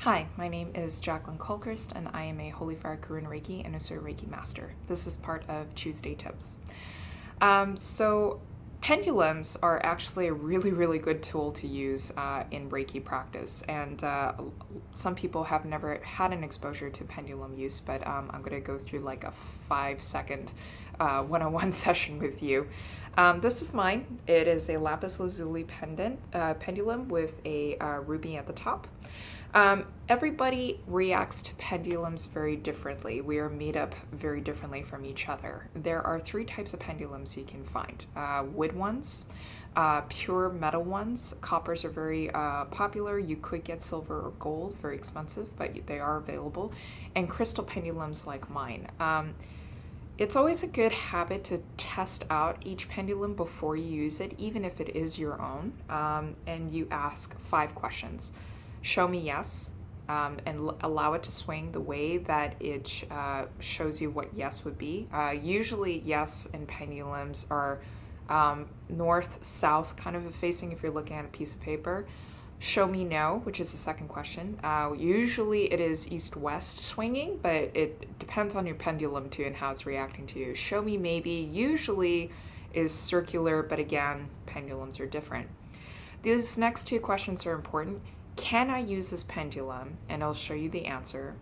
Hi, my name is Jacqueline Colkhurst, and I am a Holy Fire Karuna Reiki and a Sir Reiki Master. This is part of Tuesday Tips. So pendulums are actually a really good tool to use in Reiki practice, and some people have never had an exposure to pendulum use, but I'm going to go through like a 5-second one-on-one session with you. This is mine. It is a lapis lazuli pendulum with a ruby at the top. Everybody reacts to pendulums very differently. We are made up very differently from each other. There are 3 types of pendulums you can find. Wood ones, pure metal ones. Coppers are very popular. You could get silver or gold, very expensive, but they are available. And crystal pendulums like mine. It's always a good habit to test out each pendulum before you use it, even if it is your own, and you ask 5 questions. Show me yes, and allow it to swing the way that it shows you what yes would be. Usually yes in pendulums are north-south kind of facing if you're looking at a piece of paper. Show me no, which is the second question. Usually it is east-west swinging, but it depends on your pendulum too and how it's reacting to you. Show me maybe usually is circular, but again, pendulums are different. These next 2 questions are important. Can I use this pendulum? And it'll show you the answer.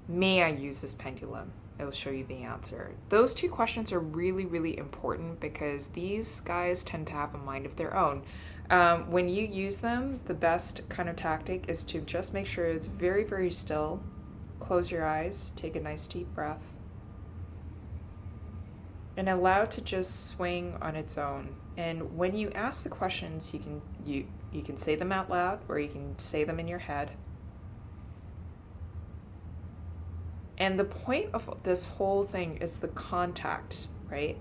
May I use this pendulum? It'll show you the answer. Those 2 questions are really important because these guys tend to have a mind of their own. When you use them, the best kind of tactic is to just make sure it's very still. Close your eyes, take a nice deep breath, and allow it to just swing on its own. And when you ask the questions, you can say them out loud or you can say them in your head. And the point of this whole thing is the contact, right?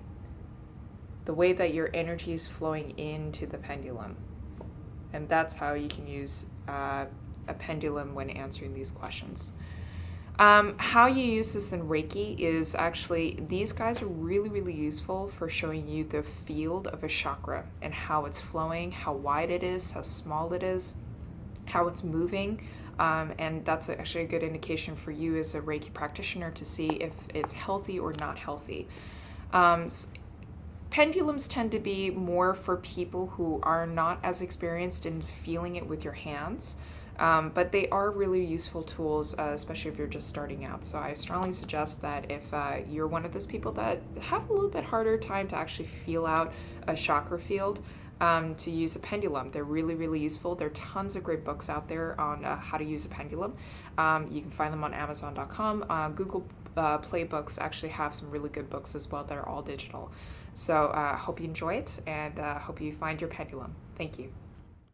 The way that your energy is flowing into the pendulum. And that's how you can use a pendulum when answering these questions. How you use this in Reiki is actually, these guys are really useful for showing you the field of a chakra and how it's flowing, how wide it is, how small it is, how it's moving. And that's actually a good indication for you as a Reiki practitioner to see if it's healthy or not healthy. Pendulums tend to be more for people who are not as experienced in feeling it with your hands. But they are really useful tools, especially if you're just starting out. So I strongly suggest that if you're one of those people that have a little bit harder time to actually feel out a chakra field, to use a pendulum. They're really useful. There are tons of great books out there on how to use a pendulum. You can find them on Amazon.com. Google Play Books actually have some really good books as well that are all digital. So I hope you enjoy it, and hope you find your pendulum. Thank you.